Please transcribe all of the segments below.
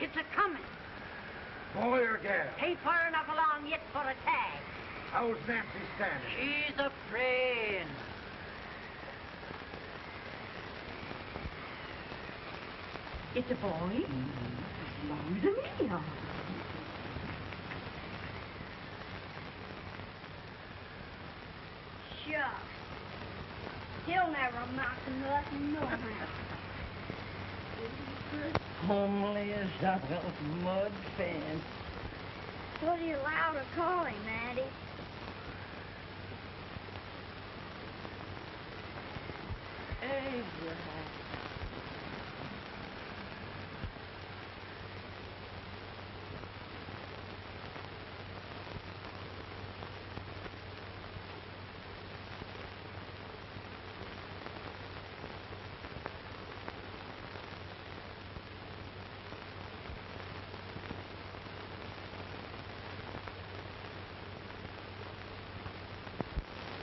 It's a-coming. Boy or gal? Ain't far enough along yet for a tag. How's Nancy standing? She's a praying. It's a boy? Belongs to me, huh? Shucks. He'll never amount to nothing, no how. Homely as a mud fan. What are you allowed to call him, Maddie? Abraham.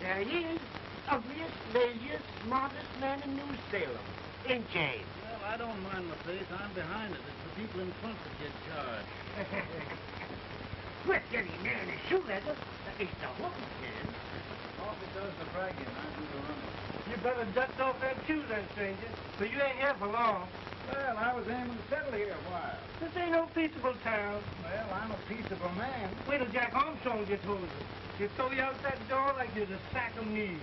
There he is, ugliest, laziest, smartest man in New Salem. In jail. Well, I don't mind my face. I'm behind it. It's the people in front that get charged. With any man in shoe leather, at least the hook can. Coffee does the bragging. I do the running. You better dust off that shoe then, stranger, for you ain't here for long. Well, I was aiming to settle here a while. This ain't no peaceable town. Well, I'm a peaceable man. Wait till Jack Armstrong gets hold of you. He'll throw you out that door like you're a sack of meal.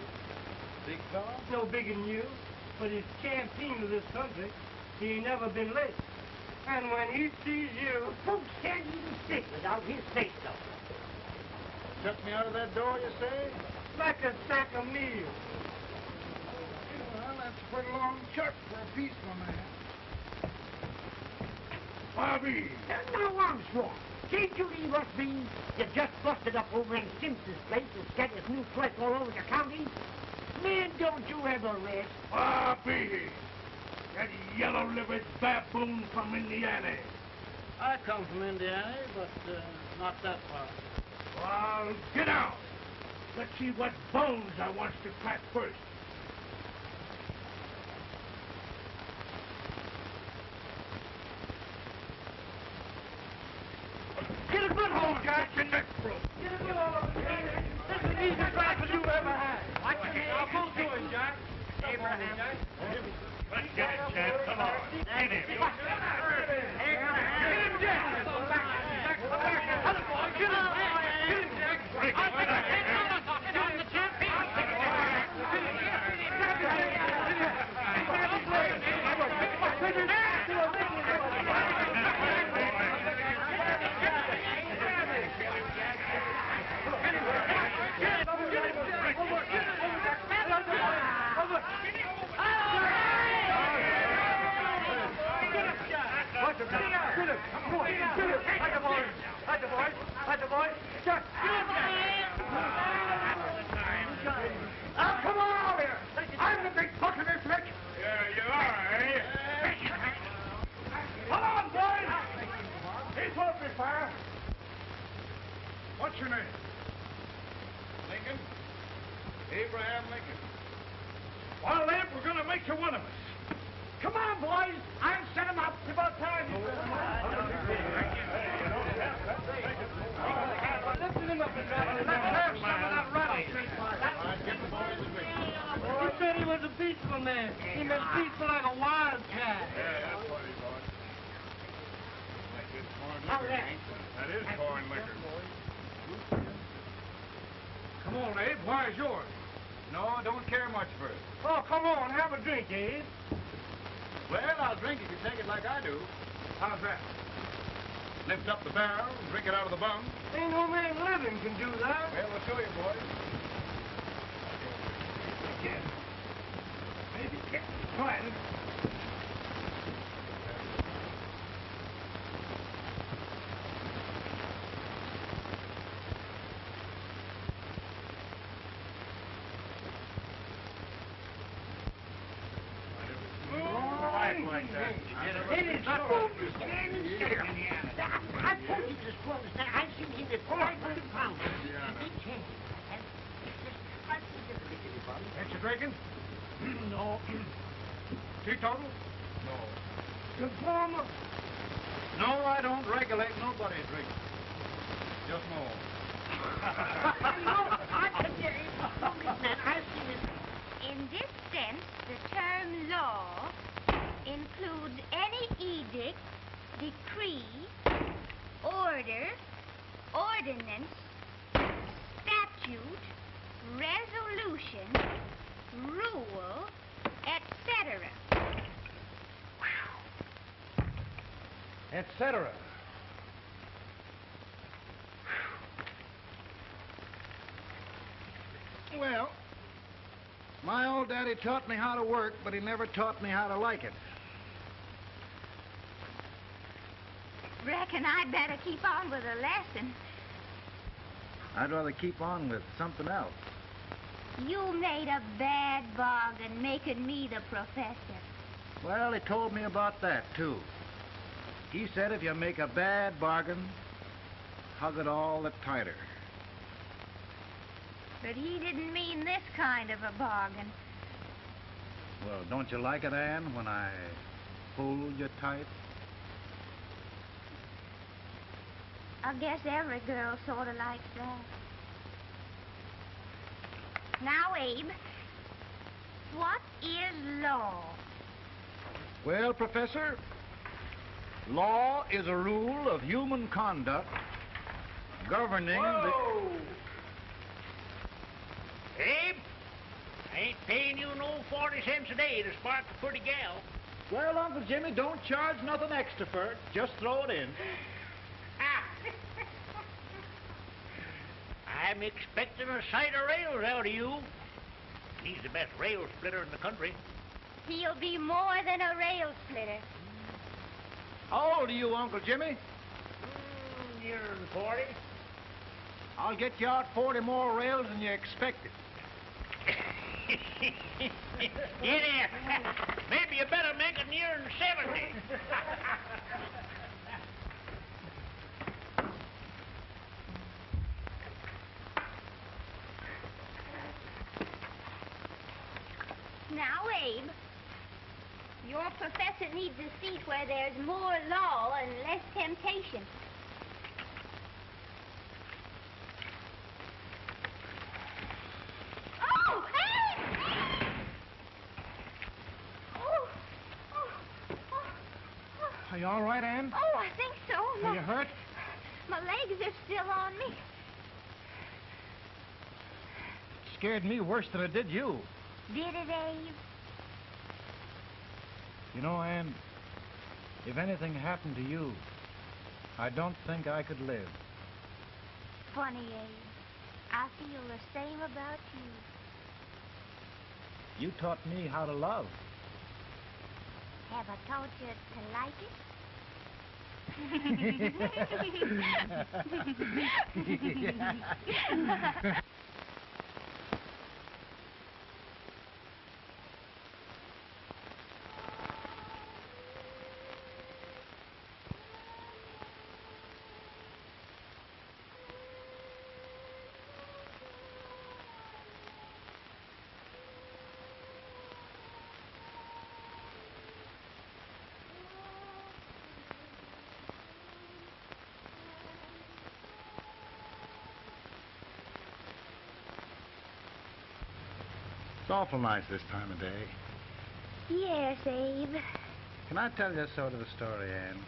Big fella? No bigger than you, but he's champion of this country. He ain't never been late. And when he sees you... Folks can't even stick without his say-so. Shut me out of that door, you say? like a sack of meal. Well, that's a pretty long shot for a peaceful man. Bobby! Now, Armstrong, can't you leave us be? You just busted up over in Simpson's place and scattered new flesh all over the county. Man, don't you ever rest. Bobby! That yellow-livered baboon from Indiana. I come from Indiana, but not that far. Well, get out. Let's see what bones I wants to crack first. Get a good hold, Jack. Your neck broke. Get a good hold. This is the easiest rifle you ever had. Watch your head. I'll go to him, Jack. Abraham. Let's get him, Jack. Come on. Get him. Get him, Jack. Other boy, get him. Get him, Jack. I'll take it. I'm the champion. Come on out here! I'm the big buck of this lick! Yeah, you are, eh? Come on, boys! He's won't be fire! What's your name? Lincoln? Abraham Lincoln. Well, Abe, we're gonna make you one of us. Come on, boys! I'll set him up. It's about time. Lift him up and let's have some of that rattlesnake. He said he was a peaceful man. He meant peaceful like a wild cat. Yeah, that's what he thought. That's good corn liquor. That is corn liquor. Come on, Abe. Why is yours? No, I don't care much for it. Oh, come on. Have a drink, Abe. Well, I'll drink if you take it like I do. How's that? Lift up the barrel and drink it out of the bung. Ain't no man living can do that. Well, I'll show you, boys. Yeah. Maybe get quiet. Like that. It is a fool to stand and stare. I told you this was that. I've seen him at 500 pounds. He can't. Ain't you drinking? No. Teetotal? No. Informer? No, I don't regulate nobody's drinking. Just more. No, I can hear it. No, Miss Man, I've seen it. In this sense, the term law includes any edict, decree, order, ordinance, statute, resolution, rule, etc. Etc. Well, my old daddy taught me how to work, but he never taught me how to like it. Reckon I'd better keep on with the lesson. I'd rather keep on with something else. You made a bad bargain making me the professor. Well, he told me about that, too. He said if you make a bad bargain, hug it all the tighter. But he didn't mean this kind of a bargain. Well, don't you like it, Anne, when I hold you tight? I guess every girl sort of likes that. Now, Abe, what is law? Well, Professor, law is a rule of human conduct governing Whoa! Abe, I ain't paying you no 40 cents a day to spark a pretty gal. Well, Uncle Jimmy, don't charge nothing extra for it. Just throw it in. I'm expecting a sight of rails out of you. He's the best rail splitter in the country. He'll be more than a rail splitter. How old are you, Uncle Jimmy? Nearer than 40. I'll get you out 40 more rails than you expected. Yeah, maybe you better make it nearer than 70. Now, Abe, your professor needs a seat where there's more law and less temptation. Oh, Abe! Oh, Are you all right, Anne? oh, I think so. Are you hurt? My legs are still on me. Scared me worse than it did you. Did it, Abe? You know, Anne, if anything happened to you, I don't think I could live. Funny, Abe. I feel the same about you. You taught me how to love. Have I taught you to like it? It's awful nice this time of day. Yes, Abe. Can I tell you sort of a story, Anne?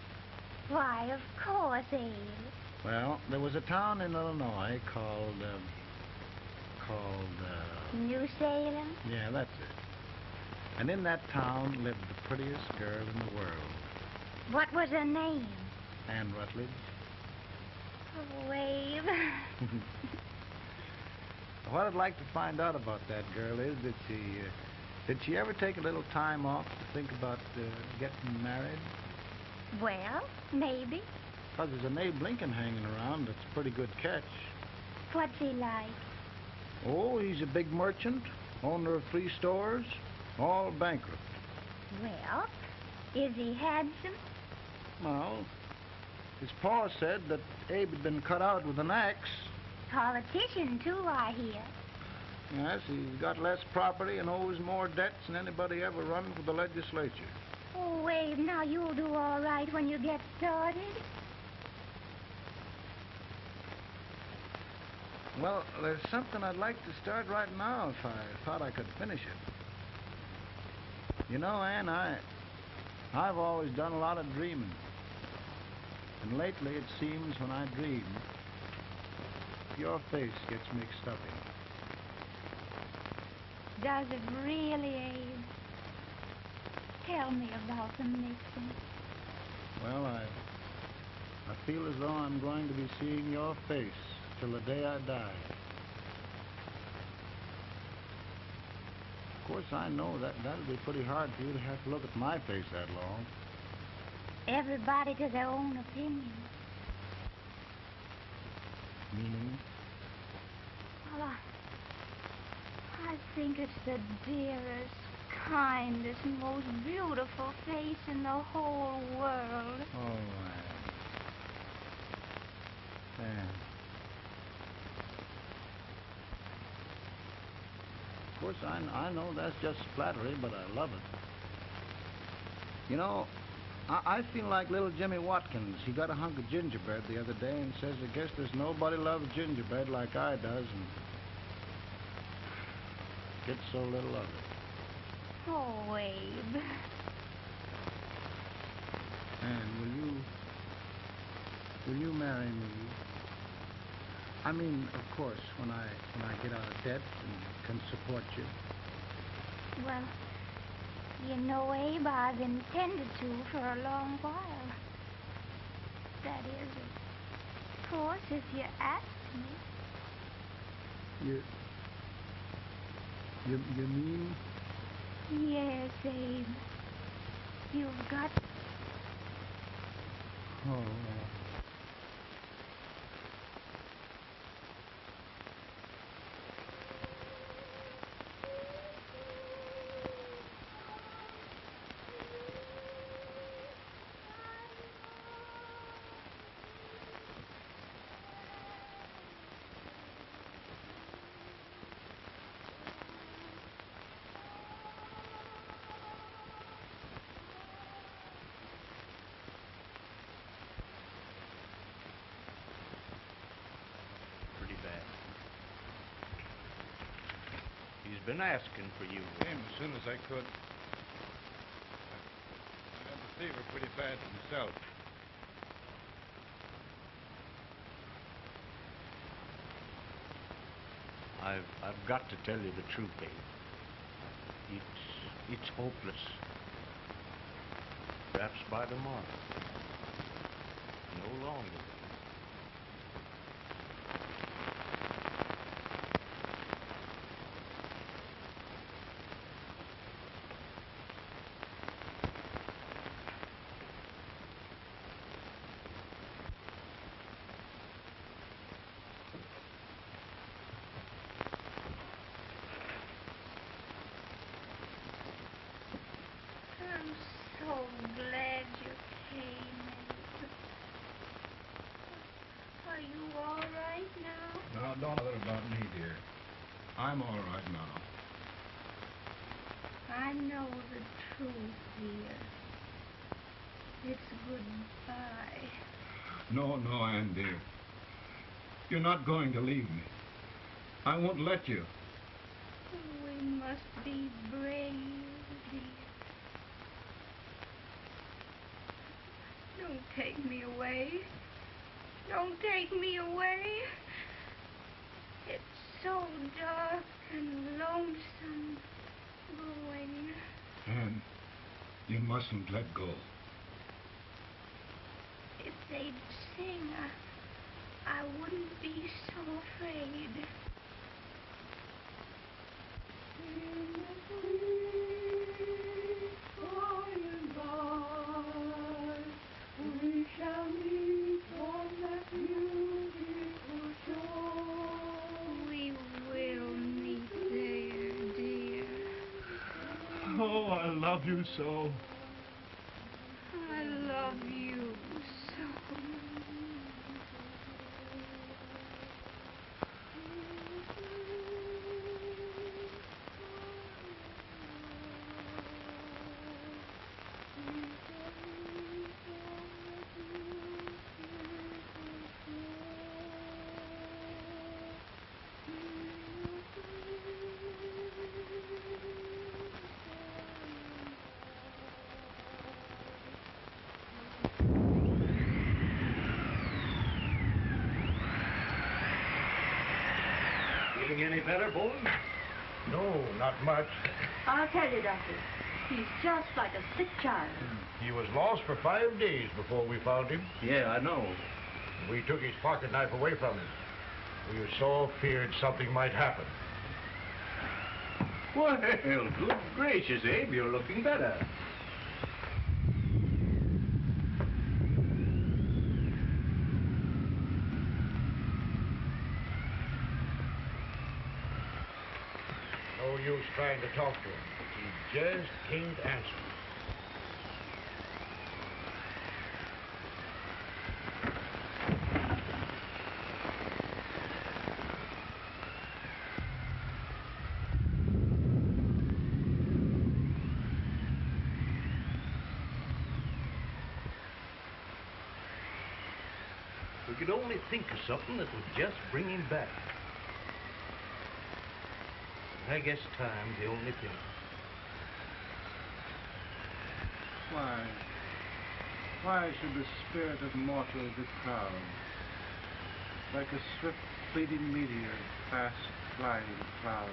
Why, of course, Abe. Well, there was a town in Illinois called, New Salem? yeah, that's it. And in that town lived the prettiest girl in the world, What was her name? Anne Rutledge. Oh, Abe. What I'd like to find out about that girl is did she ever take a little time off to think about getting married? Well, maybe. Because there's an Abe Lincoln hanging around that's a pretty good catch. What's he like? Oh, he's a big merchant, owner of 3 stores, all bankrupt. Well, is he handsome? Well, his pa said that Abe had been cut out with an axe. Politician, too, I hear. Yes, he's got less property and owes more debts than anybody ever run for the legislature. Oh, Abe, now you'll do all right when you get started. Well, there's something I'd like to start right now if I thought I could finish it. You know, Ann, I've always done a lot of dreaming. And lately it seems when I dream, your face gets mixed up in it. Does it really, Abe? Tell me about the mixing. Well, I feel as though I'm going to be seeing your face till the day I die. Of course, I know that'll be pretty hard for you to have to look at my face that long. Everybody to their own opinion. Meaning? Well, I think it's the dearest, kindest, most beautiful face in the whole world. Oh, Ann. Of course, I know that's just flattery, but I love it. You know, I feel like little Jimmy Watkins. He got a hunk of gingerbread the other day and says, I guess there's nobody loves gingerbread like I does, and gets so little of it. Oh, Abe. And will you marry me? I mean, of course, when I get out of debt and can support you. Well, you know, Abe, I've intended to for a long while. That is, of course, if you ask me. You mean? Yes, Abe. You've got... Oh, Pretty bad. He's been asking for you. Came as soon as I could. I had the fever pretty bad myself. I've got to tell you the truth, Abe. It's hopeless. Perhaps by tomorrow. No longer. I'm so glad you came, Abe. Are you all right now? No, don't bother about me, dear. I'm all right now. I know the truth, dear. It's goodbye. No, Ann, dear. You're not going to leave me. I won't let you. We must be brave, dear. Don't take me away. Don't take me away. It's so dark and lonesome going. Ann, you mustn't let go. If they'd sing, I wouldn't be so afraid. In the sweet by and by, we shall meet on that beautiful shore. We will meet there, dear. Oh, I love you so. I love you so. looking any better, Bolton? No, not much. I'll tell you, Doctor. He's just like a sick child. He was lost for 5 days before we found him. Yeah, I know. We took his pocket knife away from him. We were so feared something might happen. Well, good gracious, Abe, you're looking better. No use trying to talk to him. He just can't answer. We could only think of something that would just bring him back. I guess time's the only thing. Why should the spirit of mortal be proud? Like a swift fleeting meteor, fast flying cloud.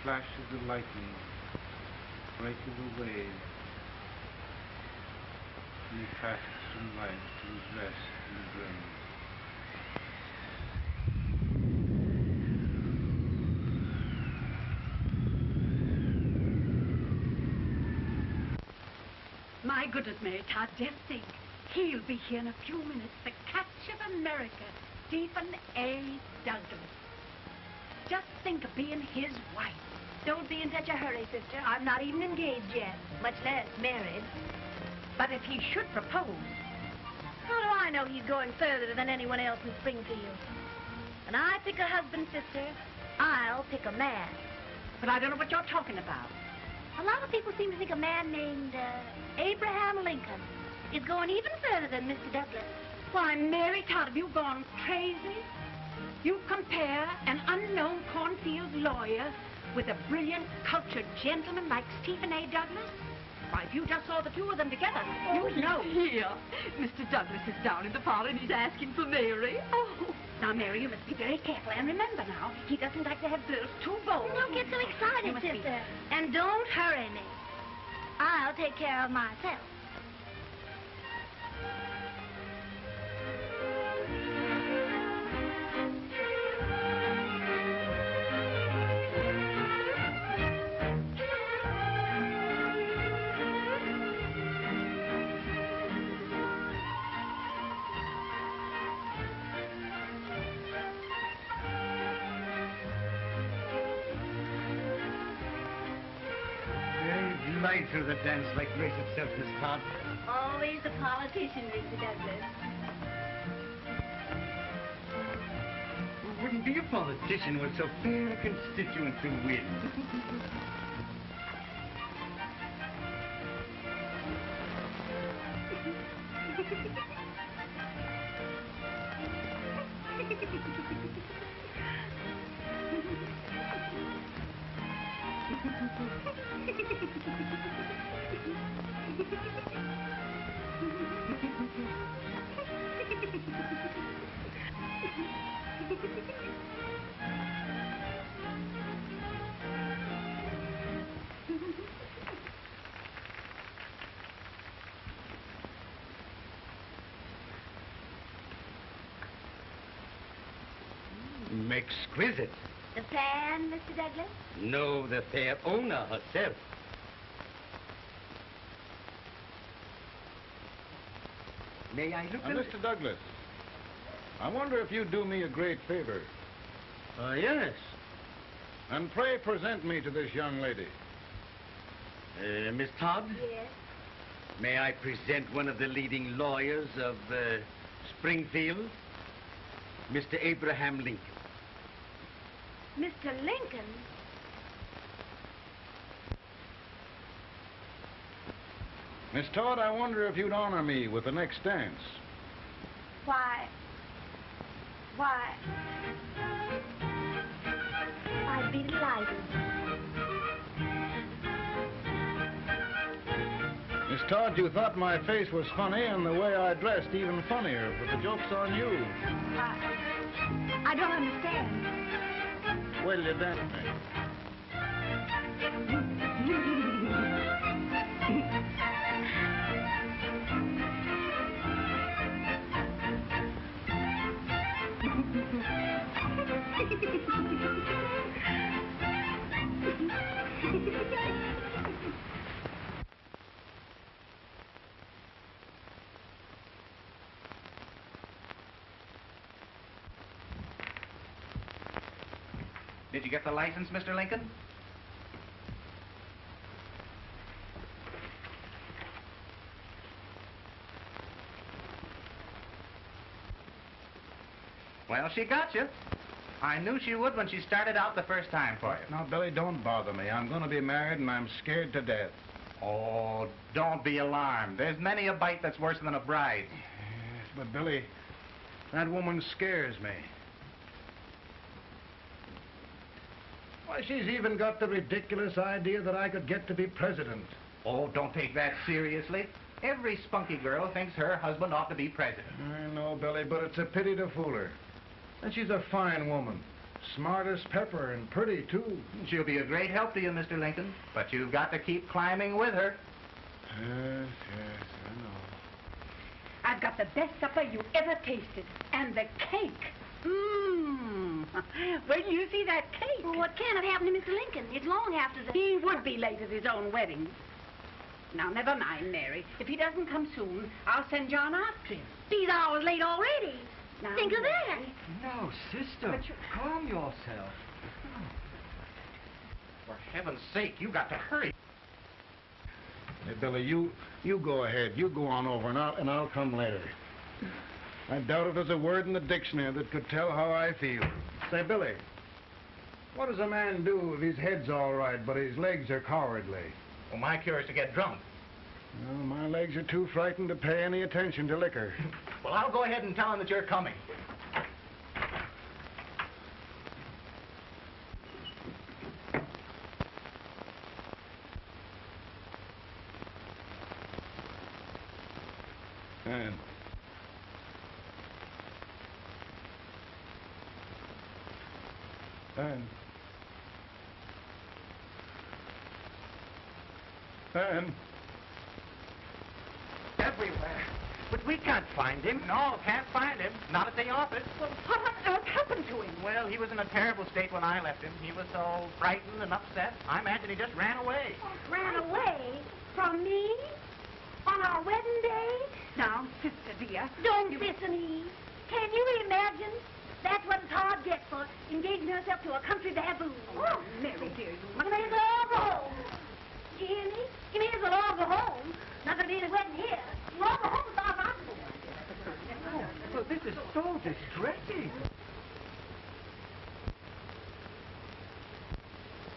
Flash of the lightning, break of the wave. And he passes from life to his rest in the grave. My goodness, Mary Todd, just think. He'll be here in a few minutes. The catch of America, Stephen A. Douglas. Just think of being his wife. Don't be in such a hurry, sister. I'm not even engaged yet, much less married. But if he should propose... How do I know he's going further than anyone else in Springfield? When I pick a husband, sister, I'll pick a man. But I don't know what you're talking about. A lot of people seem to think a man named Abraham Lincoln is going even further than Mr. Douglas. Why, Mary Todd, have you gone crazy? You compare an unknown cornfield lawyer with a brilliant, cultured gentleman like Stephen A. Douglas? Why, if you just saw the two of them together, you'd know. Here, Mr. Douglas is down in the parlor and he's asking for Mary. Oh. Now, Mary, you must be very careful. And remember now, he doesn't like to have girls too bold. Don't get so excited, sister. And don't hurry me. I'll take care of myself. Right through the dance like grace itself, Miss Todd. Always a politician, Mr. Douglas. Wouldn't be a politician with so fair a constituent to win. Exquisite. The fan, Mr. Douglas? No, the fair owner herself. May I look at Mr. Douglas, I wonder if you'd do me a great favor. Yes. And pray present me to this young lady. Miss Todd? Yes. May I present one of the leading lawyers of Springfield? Mr. Abraham Lincoln. Mr. Lincoln? Miss Todd, I wonder if you'd honor me with the next dance. Why, I'd be delighted. Miss Todd, you thought my face was funny and the way I dressed even funnier, but the joke's on you. I don't understand. Wait till you dance with me. Did you get the license, Mr. Lincoln? Well, she got you. I knew she would when she started out the first time for you. Now, Billy, don't bother me. I'm going to be married, and I'm scared to death. Oh, don't be alarmed. There's many a bite that's worse than a bride. Yes, but, Billy, that woman scares me. Why, she's even got the ridiculous idea that I could get to be president. Oh, don't take that seriously. Every spunky girl thinks her husband ought to be president. I know, Billy, but it's a pity to fool her. And she's a fine woman. Smart as pepper and pretty, too. She'll be a great help to you, Mr. Lincoln. But you've got to keep climbing with her. Yes, I know. I've got the best supper you ever tasted. And the cake. Mmm. Wait till you see that cake. Well, what can have happened to Mr. Lincoln? It's long after the... He would be late at his own wedding. Now, never mind, Mary. If he doesn't come soon, I'll send John after him. He's hours late already. Now, Think of that. No, sister. Calm yourself. For heaven's sake, you got to hurry. Hey, Billy, you go ahead. You go on over, and I'll come later. I doubt if there's a word in the dictionary that could tell how I feel. Say, Billy, what does a man do if his head's all right, but his legs are cowardly? Well, my cure is to get drunk. Well, my legs are too frightened to pay any attention to liquor. Well, I'll go ahead and tell him that you're coming. And everywhere. But we can't find him. No, can't find him. Not at the office. Well, what on earth happened to him? Well, he was in a terrible state when I left him. He was so frightened and upset. I imagine he just ran away. Ran away? From me? On our wedding day? Now, sister dear. Don't listen, Eve. Can you imagine? That's what hard gets for engaging herself to a country baboon. Oh, Mary, dear, you You may as well all go home. You hear me? You may as well all go home. Not gonna be any wedding here. You all go home with our husband. Well, this is so distressing.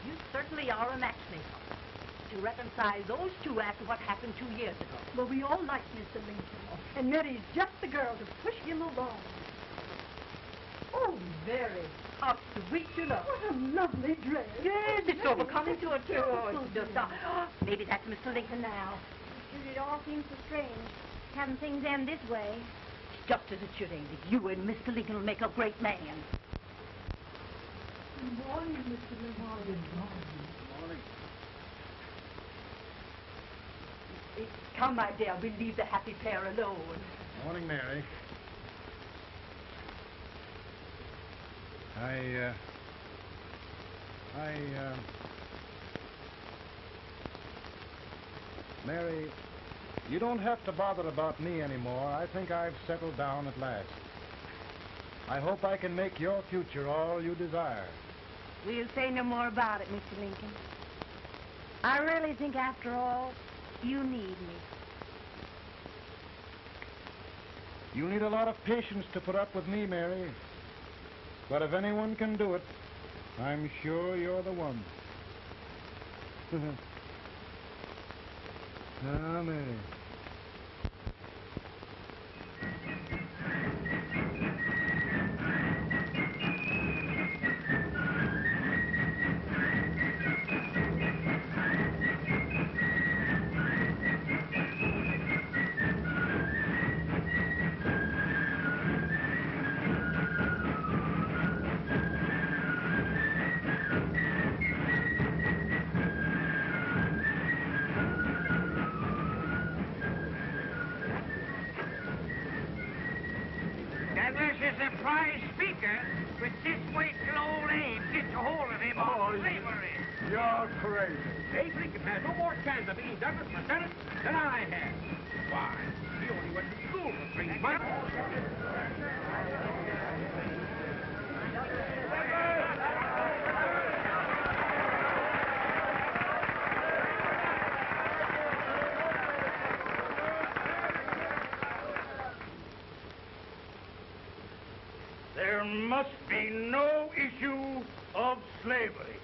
You certainly are a matchmaker. To reconcile those two after what happened 2 years ago. Well, we all like Mr. Lincoln. And Mary's just the girl to push him along. Oh, Mary, how sweet you look. What a lovely dress. Yes, it's so becoming to her, too. Oh, it's just, Maybe that's Mr. Lincoln now. It all seems so strange. Having things end this way. Just as it should, Amy. You and Mr. Lincoln will make a great man. Good morning, Mr. Lincoln. morning. Come, my dear, we'll leave the happy pair alone. Morning, Mary. Mary, you don't have to bother about me anymore. I think I've settled down at last. I hope I can make your future all you desire. We'll say no more about it, Mr. Lincoln. I really think, after all, you need me. You need a lot of patience to put up with me, Mary. But if anyone can do it, I'm sure you're the one. Ah, Mary. the prize speaker, with this way till old Abe gets a hold of him on slavery. You're crazy. Abe Lincoln has no more chance of being Douglas for Senate than I have. Why, he only went to school for 3 months. There must be no issue of slavery.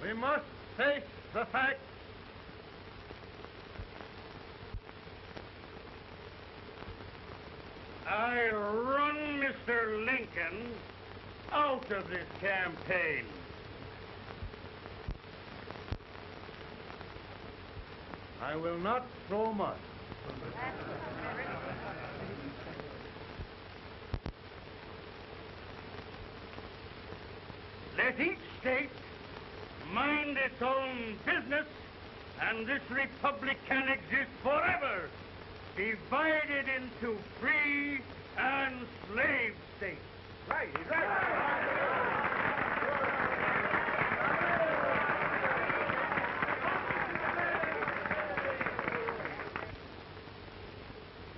We must face the fact I run Mr. Lincoln out of this campaign. I will not throw mud. Let each state mind its own business, and this republic can exist forever, divided into free and slave states. Right, he's right.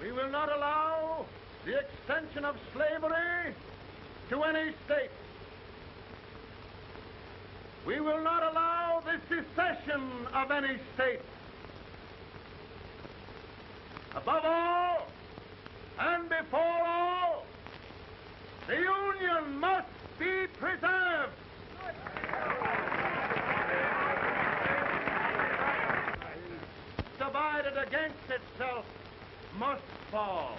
We will not allow the extension of slavery to any state. We will not allow the secession of any state. Above all, and before all, the Union must be preserved. Divided against itself must fall.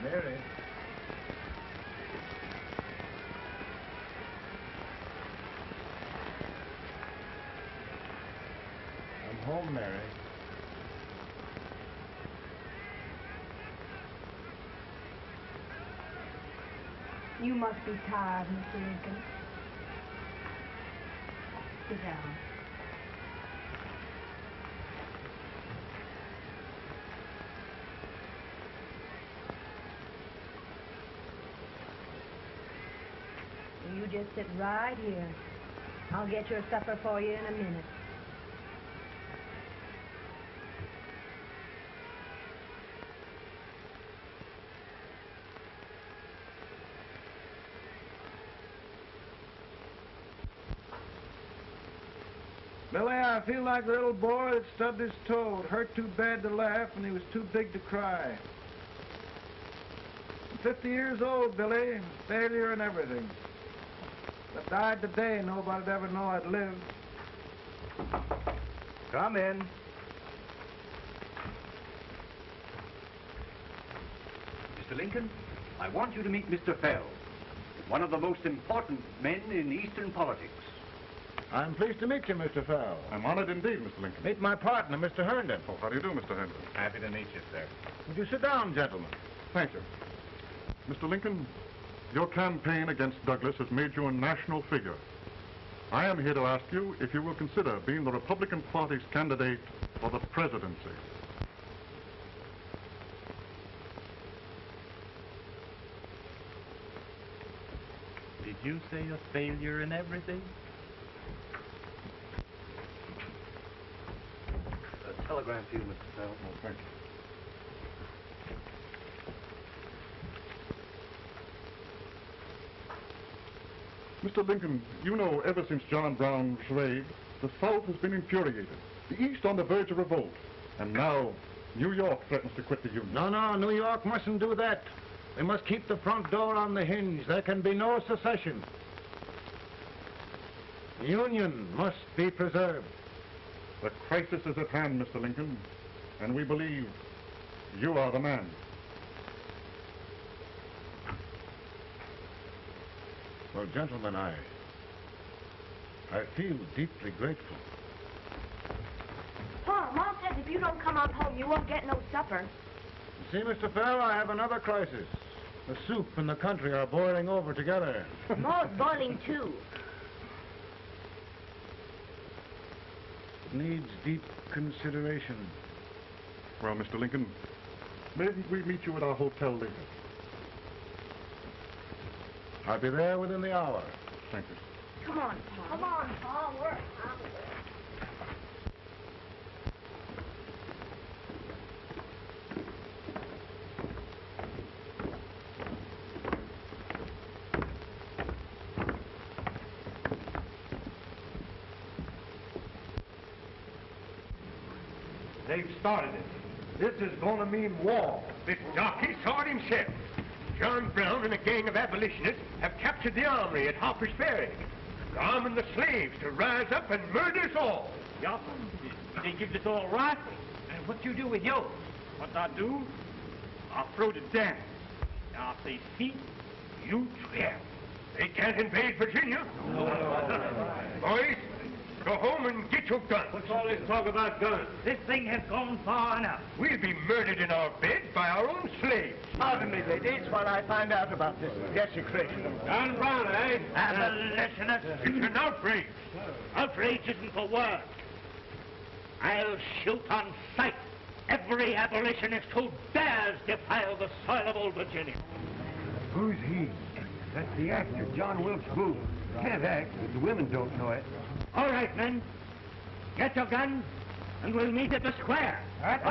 Mary. I'm home, Mary. You must be tired, Mr. Lincoln. Sit down. You just sit right here. I'll get your supper for you in a minute. Billy, I feel like the little boy that stubbed his toe. It hurt too bad to laugh, and he was too big to cry. I'm 50 years old, Billy. Failure and everything. If I died today, nobody'd ever know I'd lived. Come in. Mr. Lincoln, I want you to meet Mr. Fell, one of the most important men in Eastern politics. I'm pleased to meet you, Mr. Fell. I'm honored indeed, Mr. Lincoln. Meet my partner, Mr. Herndon. Oh, how do you do, Mr. Herndon? Happy to meet you, sir. Would you sit down, gentlemen? Thank you. Mr. Lincoln, your campaign against Douglas has made you a national figure. I am here to ask you if you will consider being the Republican Party's candidate for the presidency. Did you say a failure in everything? A telegram to you, Mr. Fell. Oh, thank you. Mr. Lincoln, you know ever since John Brown's raid, the South has been infuriated, the East on the verge of revolt, and now New York threatens to quit the Union. No, New York mustn't do that. We must keep the front door on the hinge. There can be no secession. The Union must be preserved. The crisis is at hand, Mr. Lincoln, and we believe you are the man. Well, gentlemen, I feel deeply grateful. Pa, Mom says if you don't come on home, you won't get no supper. You see, Mr. Fell, I have another crisis. The soup and the country are boiling over together. Ma's boiling too. It needs deep consideration. Well, Mr. Lincoln, may we meet you at our hotel later? I'll be there within the hour. Thank you. Come on, Pa. Come on, Pa. We're They've started it. This is going to mean war. The darky saw it himself. John Brown and a gang of abolitionists have captured the armory at Harper's Ferry. They're arming the slaves to rise up and murder us all. Yup. They give us all rifles. And what you do with yours? What I do? I throw the down. Now, if they see, you trap. They can't invade Virginia. Boys, go home and get your guns. What's all this talk about guns? This thing has gone far enough. We'll be murdered in our bed by our own slaves. Pardon me, ladies, while I find out about this desecration. John Brown, eh? Abolitionist. It's an outrage. Outrage isn't the word. I'll shoot on sight every abolitionist who dares defile the soil of old Virginia. Who's he? That's the actor, John Wilkes Booth. Can't act, but the women don't know it. All right, men. Get your guns, and we'll meet at the square. At the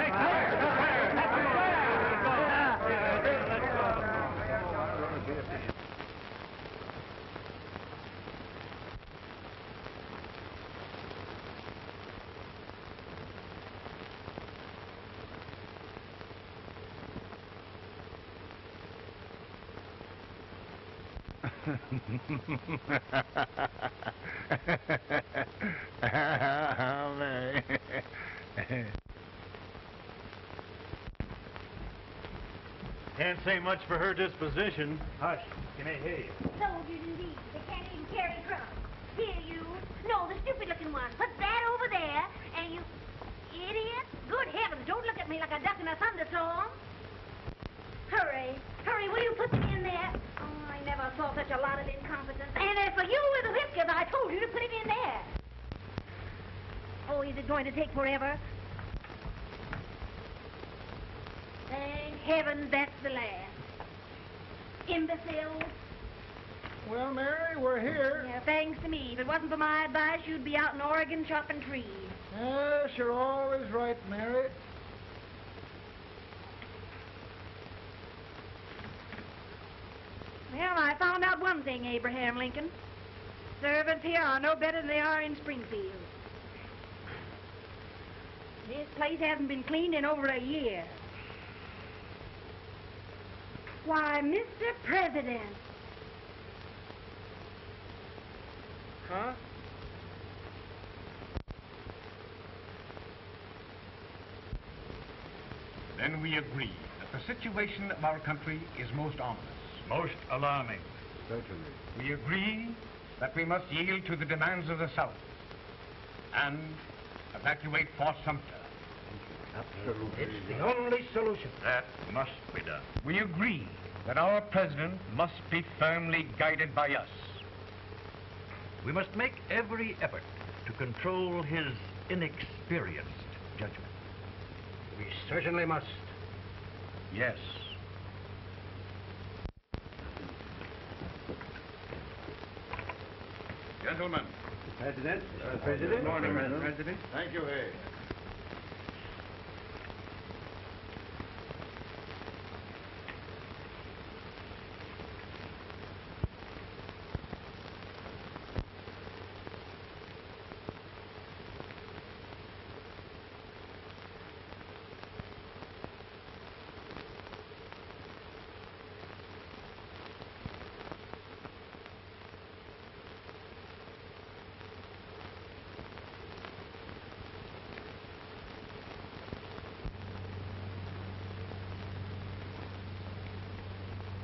Oh, Mary. Can't say much for her disposition. Hush. Can I hear you? soldiers indeed. They can't even carry crumbs. Here, you. No, the stupid-looking one. Put that over there, and you... Idiot. Good heavens, don't look at me like a duck in a thunderstorm. Hurry. Hurry, will you put them in there? Oh, I never saw such a lot of incompetence. And as for you with the whiskers, I told you to put it in there. Oh, is it going to take forever? Thank heavens that's the last. Imbeciles. Well, Mary, we're here. Yeah, thanks to me. If it wasn't for my advice, you'd be out in Oregon chopping trees. Yes, you're always right, Mary. Well, I found out one thing, Abraham Lincoln. Servants here are no better than they are in Springfield. This place hasn't been cleaned in over a year. Why, Mr. President. Huh? Then we agree that the situation of our country is most ominous. Most alarming. Certainly. We agree that we must yield to the demands of the South and evacuate Fort Sumter. Absolutely. It's the only solution. That must be done. We agree that our president must be firmly guided by us. We must make every effort to control his inexperienced judgment. We certainly must. Yes. Gentlemen. President. President. Good morning, President. Thank you, Hay.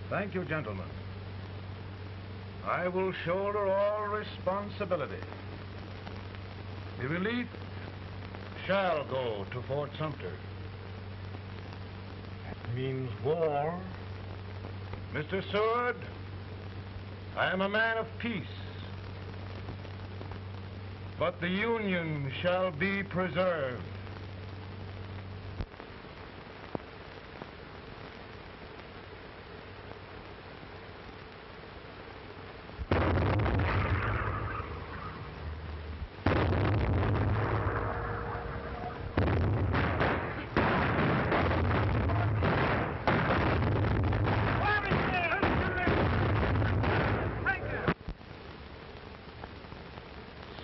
Thank you, gentlemen. I will shoulder all responsibility. The relief shall go to Fort Sumter. That means war. Mr. Seward, I am a man of peace. But the Union shall be preserved.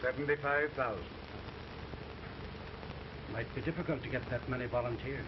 $75,000. Might be difficult to get that many volunteers.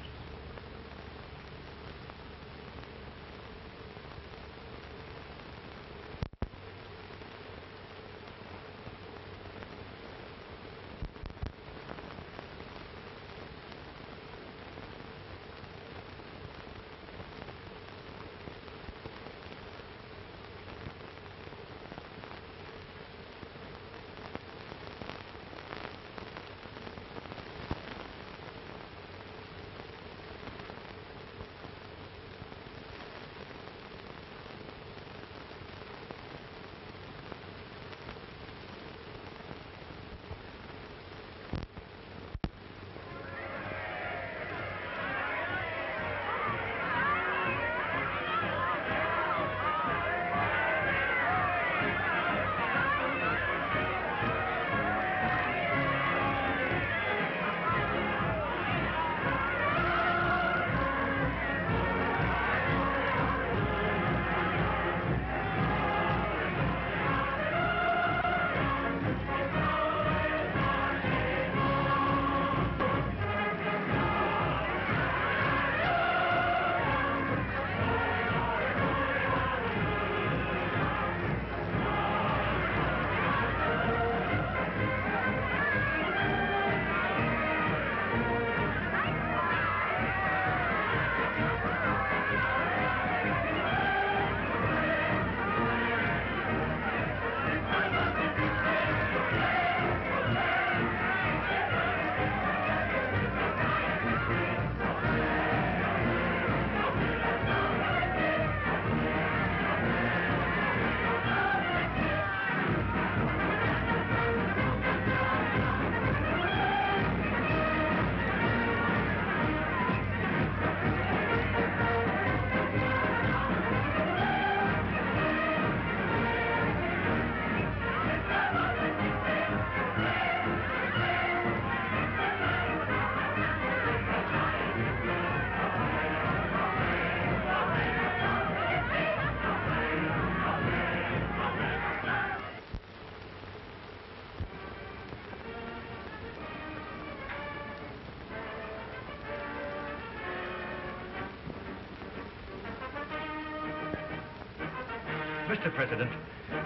Mr. President,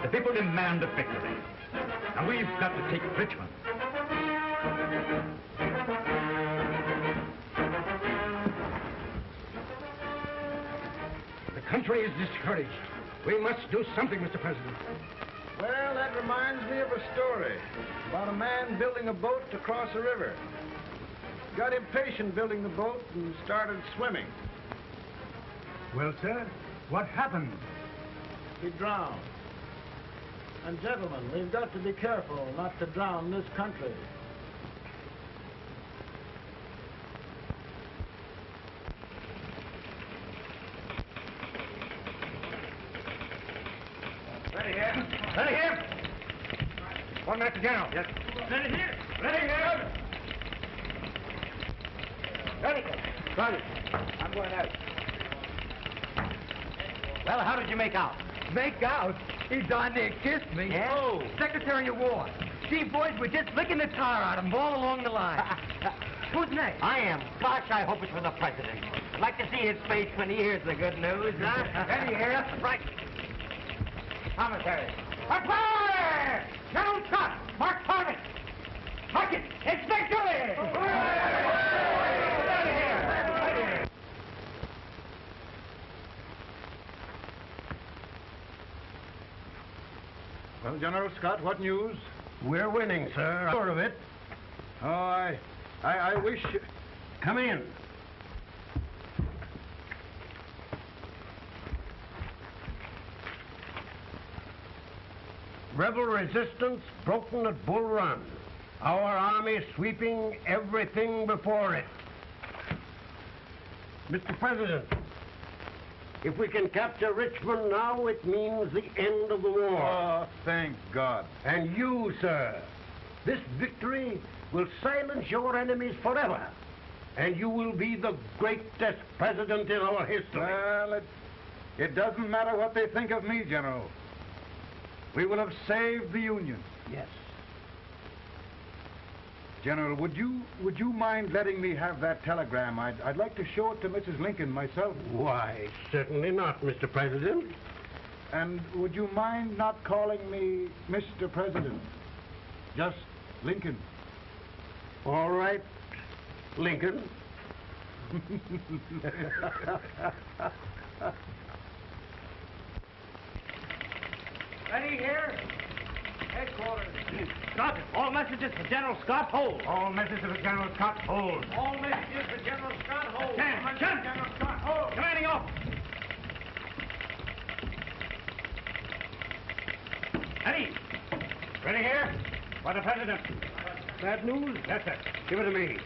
the people demand a victory, and we've got to take Richmond. The country is discouraged. We must do something, Mr. President. Well, that reminds me of a story about a man building a boat to cross a river. Got impatient building the boat and started swimming. Well, sir, what happened? He drowned. And gentlemen, we've got to be careful not to drown this country. Ready here. Ready here. One minute to General. Yes. Ready here. Ready here. Ready. Ready. I'm going out. Well, how did you make out? Make out? He darn near kissed me. Yeah? Oh, Secretary of War. See, boys, we're just licking the tar out of him all along the line. Who's next? I am. Gosh, I hope it's for the president. I'd like to see his face when he hears the good news, huh? Ready here. Right. Commissary. Fire! General Scott! Mark Target! Mark it! It's victory! Well, General Scott, what news? We're winning, sir. I'm sure of it. Oh, I wish... Come in. Rebel resistance broken at Bull Run. Our army sweeping everything before it. Mr. President, if we can capture Richmond now, it means the end of the war. Oh, thank God. And you, sir, this victory will silence your enemies forever. And you will be the greatest president in our history. Well, it doesn't matter what they think of me, General. We will have saved the Union. Yes. General, would you mind letting me have that telegram? I'd like to show it to Mrs. Lincoln myself. Why, certainly not, Mr. President. And would you mind not calling me Mr. President? Just Lincoln. All right, Lincoln. Ready here? Headquarters. Scott, all messages for General Scott, hold. All messages for General Scott, hold. All messages for General Scott, hold. Attention! General Scott, hold. Commanding officer. Ready? Ready here? For the President. Bad news? Yes, sir. Give it to me.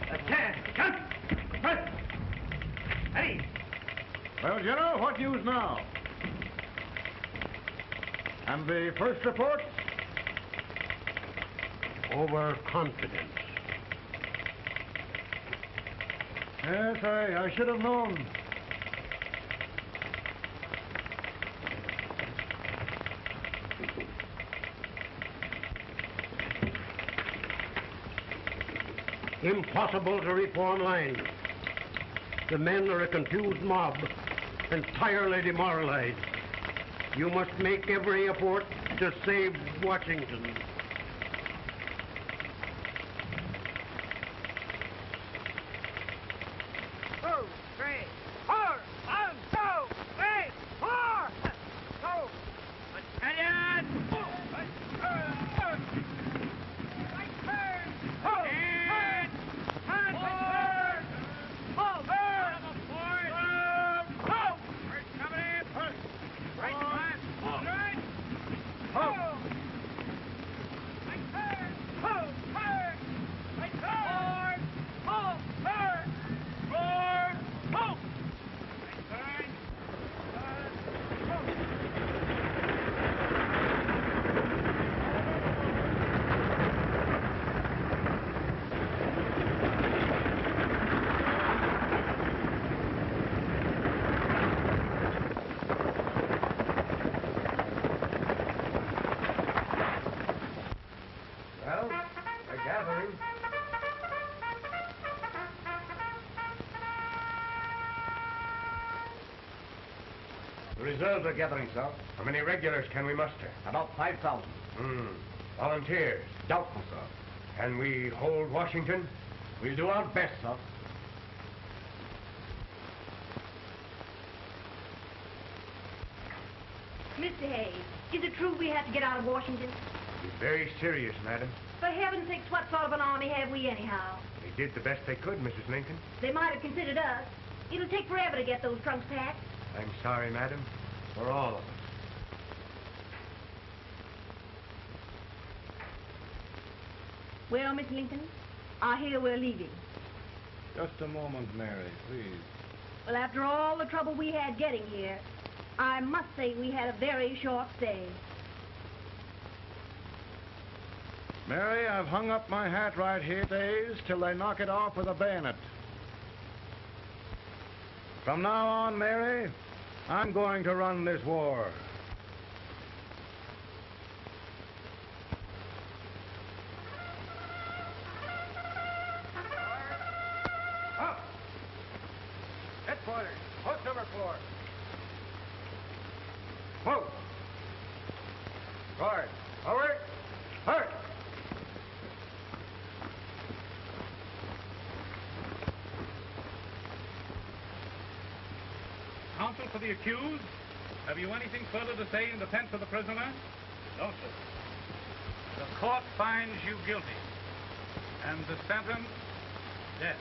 Attention! President. Ready? Well, General, what news now? And the first report? Overconfidence. Yes, I should have known. Impossible to reform lines. The men are a confused mob, entirely demoralized. You must make every effort to save Washington. The reserves are gathering, sir. How many regulars can we muster? About 5,000. Volunteers? Doubtful, sir. Can we hold Washington? We'll do our best, sir. Mr. Hayes, is it true we have to get out of Washington? It's very serious, madam. For heaven's sakes, what sort of an army have we anyhow? They did the best they could, Mrs. Lincoln. They might have considered us. It'll take forever to get those trunks packed. I'm sorry, madam, for all of us. Well, Miss Lincoln, I hear we're leaving. Just a moment, Mary, please. Well, after all the trouble we had getting here, I must say we had a very short stay. Mary, I've hung up my hat right here days till they knock it off with a bayonet. From now on, Mary, I'm going to run this war. Up! Headquarters, post number 4. Move! Guard, forward, hurry! counsel for the accused, have you anything further to say in defense of the prisoner? No, sir. The court finds you guilty, and the sentence, death.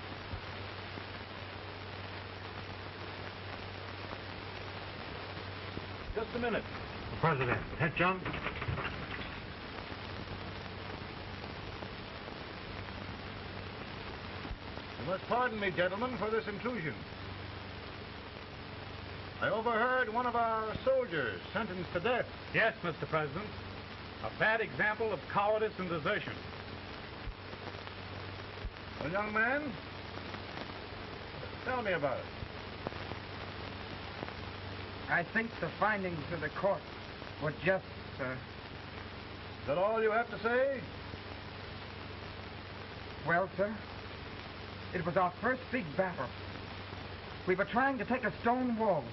Just a minute. The President. Head, John. You must pardon me, gentlemen, for this intrusion. I overheard one of our soldiers sentenced to death. Yes, Mr. President. A bad example of cowardice and desertion. Well, young man, tell me about it. I think the findings of the court were just, sir. Is that all you have to say? Well, sir, it was our first big battle. We were trying to take a stone wall.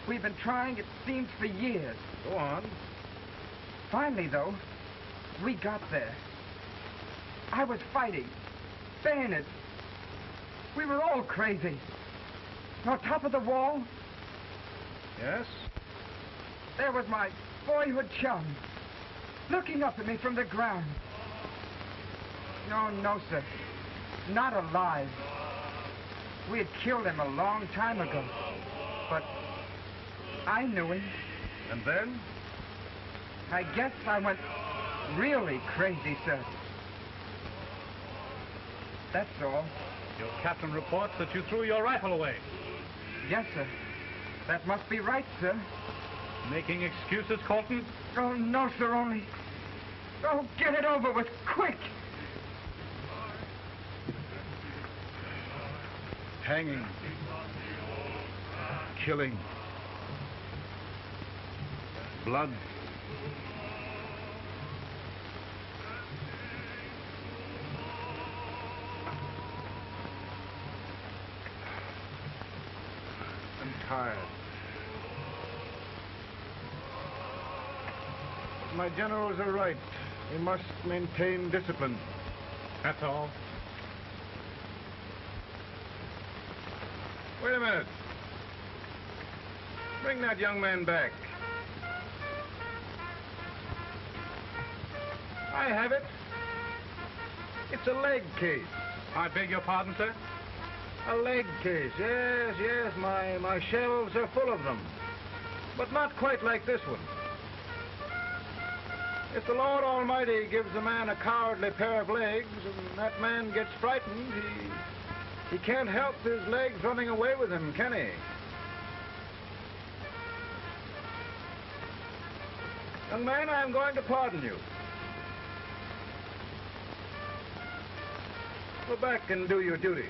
We've been trying, it seems, for years. Go on. Finally, though, we got there. I was fighting, bayonets. We were all crazy. On top of the wall, yes, there was my boyhood chum, looking up at me from the ground. No, sir. Not alive. We had killed him a long time ago. But I knew him. And then? I guess I went really crazy, sir. That's all. Your captain reports that you threw your rifle away. Yes, sir. That must be right, sir. Making excuses, Colton? Oh, no, sir, only... Oh, get it over with, quick! Hanging. Killing. Blood. I'm tired. My generals are right. We must maintain discipline. That's all. Wait a minute. Bring that young man back. I have it. It's a leg case. I beg your pardon, sir? A leg case, yes. My shelves are full of them. But not quite like this one. If the Lord Almighty gives a man a cowardly pair of legs and that man gets frightened, he can't help his legs running away with him, can he? Young man, I'm going to pardon you. Go back and do your duty.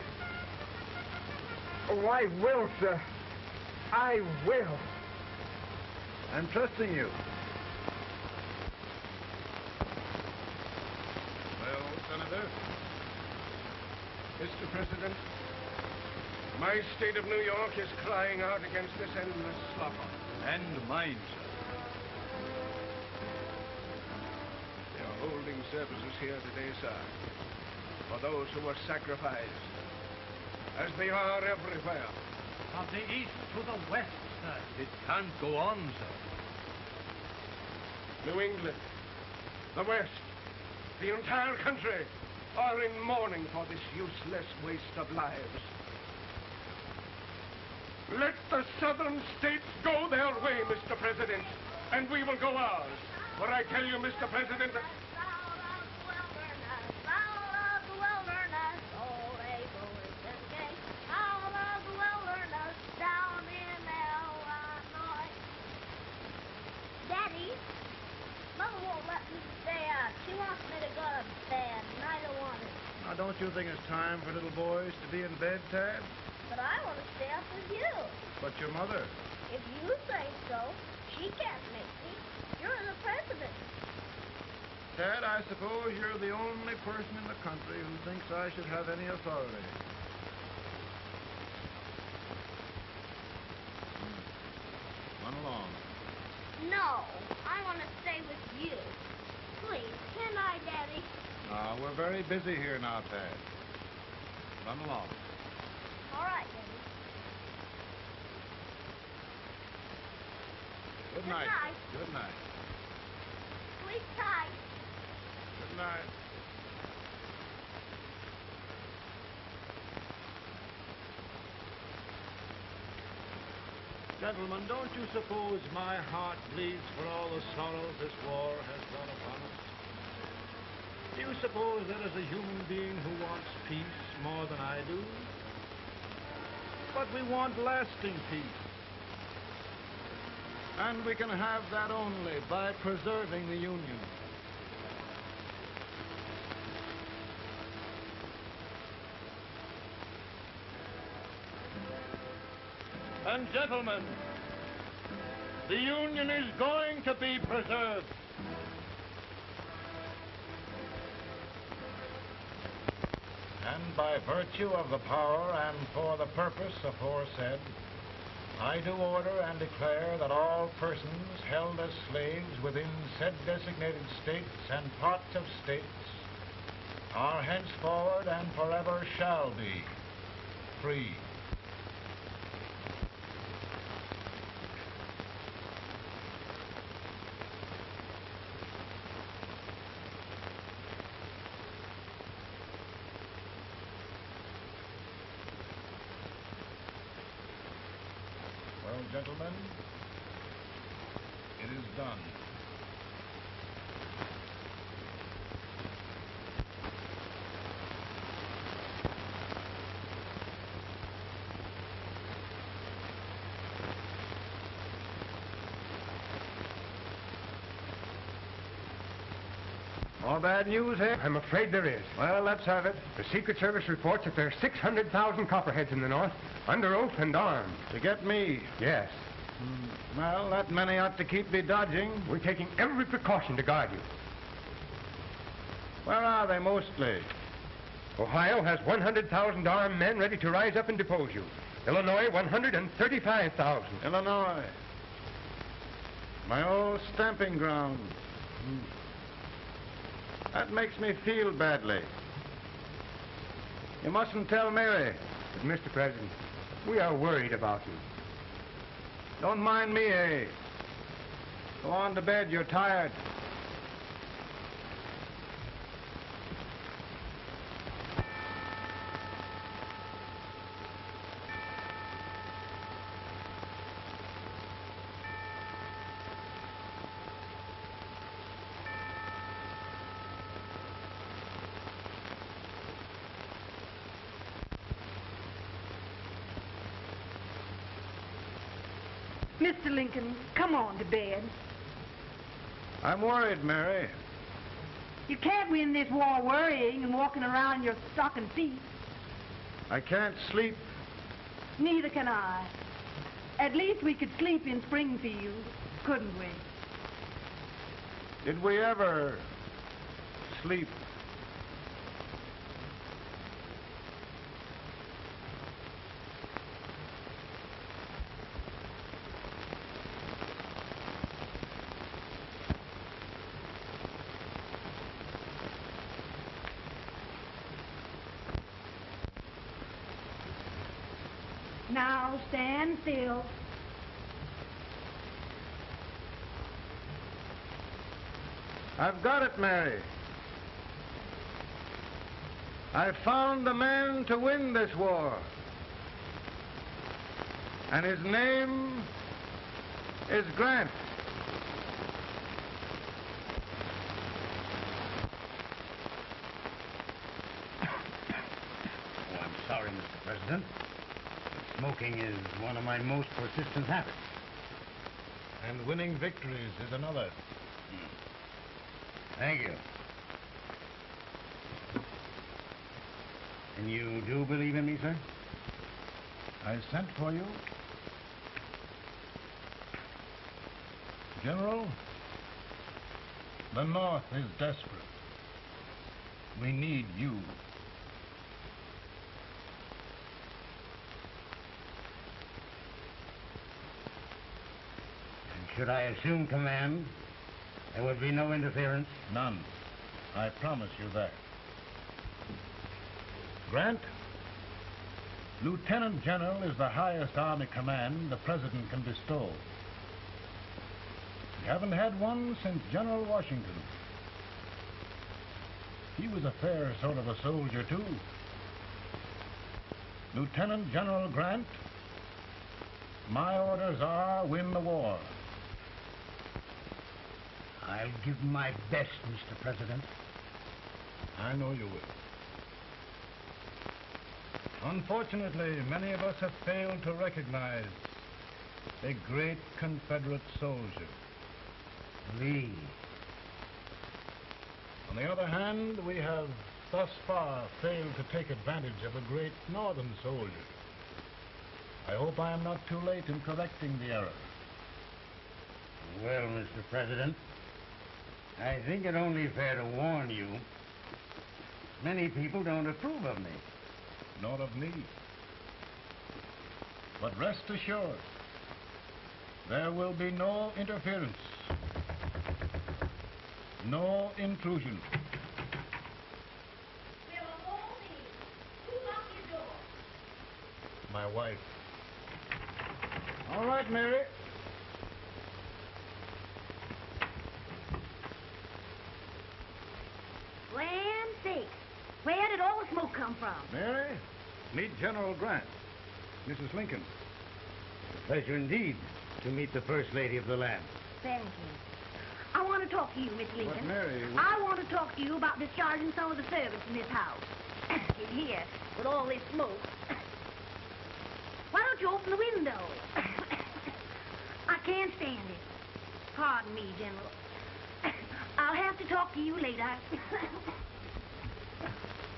Oh, I will, sir. I will. I'm trusting you. Well, Senator, Mr. President, my state of New York is crying out against this endless slaughter. And mine, sir. They are holding services here today, sir, for those who were sacrificed, as they are everywhere. From the east to the west, sir. It can't go on, sir. New England, the West, the entire country are in mourning for this useless waste of lives. Let the southern states go their way, Mr. President, and we will go ours. For I tell you, Mr. President, Daddy, Mother won't let me stay out. She wants me to go to bed, and I don't want it. Now, don't you think it's time for little boys to be in bed, Tad? But I want to stay up with you. But your mother? If you say so, she can't make me. You're the president. Tad, I suppose you're the only person in the country who thinks I should have any authority. Run along. No, I want to stay with you. Please, can I, Daddy? We're very busy here now, Tad. Run along. All right, Daddy. Good night. Good night. Good night. Sleep tight. Good night. Gentlemen, don't you suppose my heart bleeds for all the sorrows this war has brought upon us? Do you suppose there is a human being who wants peace more than I do? But we want lasting peace. And we can have that only by preserving the Union. And gentlemen, the Union is going to be preserved. And by virtue of the power and for the purpose aforesaid, I do order and declare that all persons held as slaves within said designated states and parts of states are henceforward and forever shall be free. Well, gentlemen, it is done. More bad news, eh? I'm afraid there is. Well, let's have it. The Secret Service reports that there are 600,000 copperheads in the North, under oath and armed. To get me? Yes. Well, that many ought to keep me dodging. We're taking every precaution to guard you. Where are they mostly? Ohio has 100,000 armed men ready to rise up and depose you. Illinois, 135,000. Illinois. My old stamping ground. That makes me feel badly. You mustn't tell Mary. But, Mr. President, we are worried about you. Don't mind me, eh? Go on to bed. You're tired. Mr. Lincoln, come on to bed. I'm worried, Mary. You can't win this war worrying and walking around in your stocking feet. I can't sleep. Neither can I. At least we could sleep in Springfield, couldn't we? Did we ever sleep? Now stand still. I've got it, Mary. I've found the man to win this war. And his name is Grant. Oh, I'm sorry, Mr. President. Smoking is one of my most persistent habits. And winning victories is another. Thank you. And you do believe in me, sir? I sent for you. General, the North is desperate. We need you. Should I assume command, there would be no interference? None. I promise you that. Grant, Lieutenant General is the highest Army command the President can bestow. haven't had one since General Washington. He was a fair sort of a soldier, too. Lieutenant General Grant, my orders are win the war. I'll give my best, Mr. President. I know you will. Unfortunately, many of us have failed to recognize a great Confederate soldier, Lee. On the other hand, we have thus far failed to take advantage of a great Northern soldier. I hope I am not too late in correcting the error. Well, Mr. President, I think it only fair to warn you. Many people don't approve of me. Nor of me. But rest assured, there will be no interference, no intrusion. My wife. All right, Mary. Land sakes, where did all the smoke come from? Mary, meet General Grant, Mrs. Lincoln. A pleasure indeed to meet the First Lady of the land. Thank you. I want to talk to you, Miss Lincoln. But, Mary... I want to talk to you about discharging some of the servants in this house. In here, with all this smoke. Why don't you open the window? I can't stand it. Pardon me, General. I'll have to talk to you later.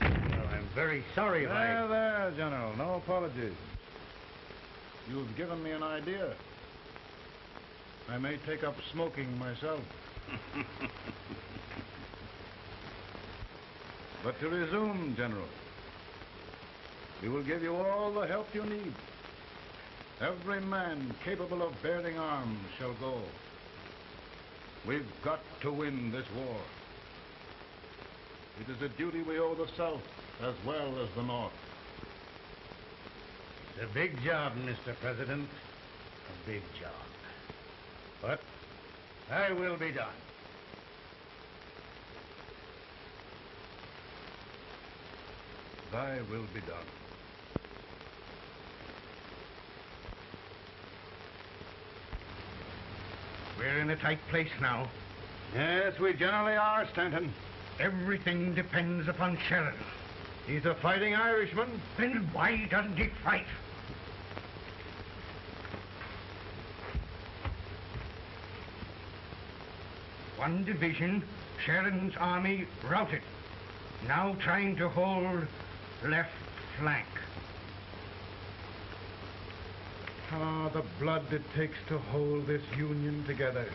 Well, I'm very sorry if There, General. No apologies. You've given me an idea. I may take up smoking myself. But to resume, General, we will give you all the help you need. Every man capable of bearing arms shall go. We've got to win this war. It is a duty we owe the South as well as the North. It's a big job, Mr. President. A big job. But I will be done. Thy will be done. We're in a tight place now. Yes, we generally are, Stanton. Everything depends upon Sheridan. He's a fighting Irishman. Then why doesn't he fight? One division, Sheridan's army, routed. Now trying to hold left flank. Ah, the blood it takes to hold this Union together.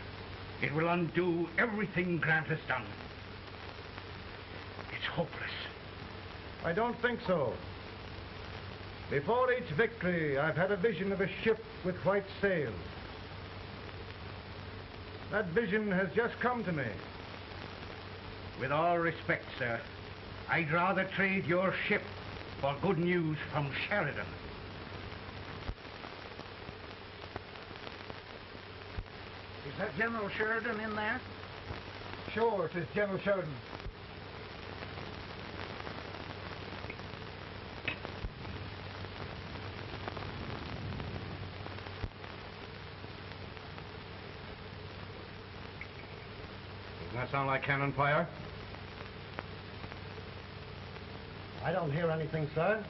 It will undo everything Grant has done. It's hopeless. I don't think so. Before each victory, I've had a vision of a ship with white sails. That vision has just come to me. With all respect, sir, I'd rather trade your ship for good news from Sheridan. Is that General Sheridan in there? Sure, it is General Sheridan. Doesn't that sound like cannon fire? I don't hear anything, sir.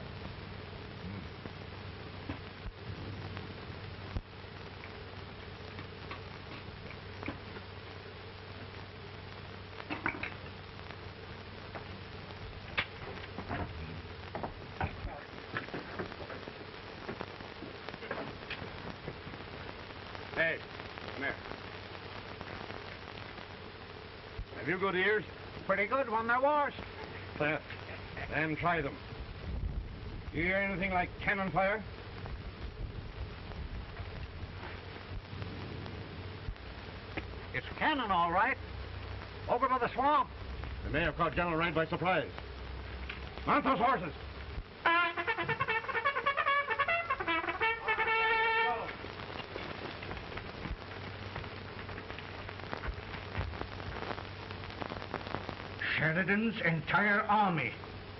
Hey, come here. Have you good ears? Pretty good when they're washed. Then try them. You hear anything like cannon fire? It's cannon, all right. Over by the swamp. They may have caught General Grant by surprise. Mount those horses. Sheridan's entire army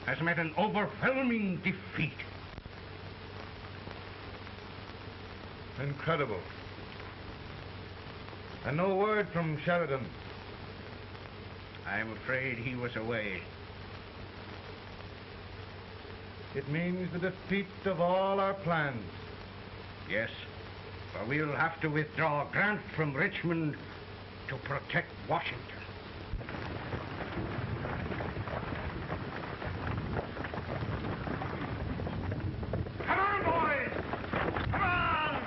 has met an overwhelming defeat. Incredible. And no word from Sheridan. I'm afraid he was away. It means the defeat of all our plans. Yes, for we'll have to withdraw Grant from Richmond to protect Washington. Come on, boys! Come on!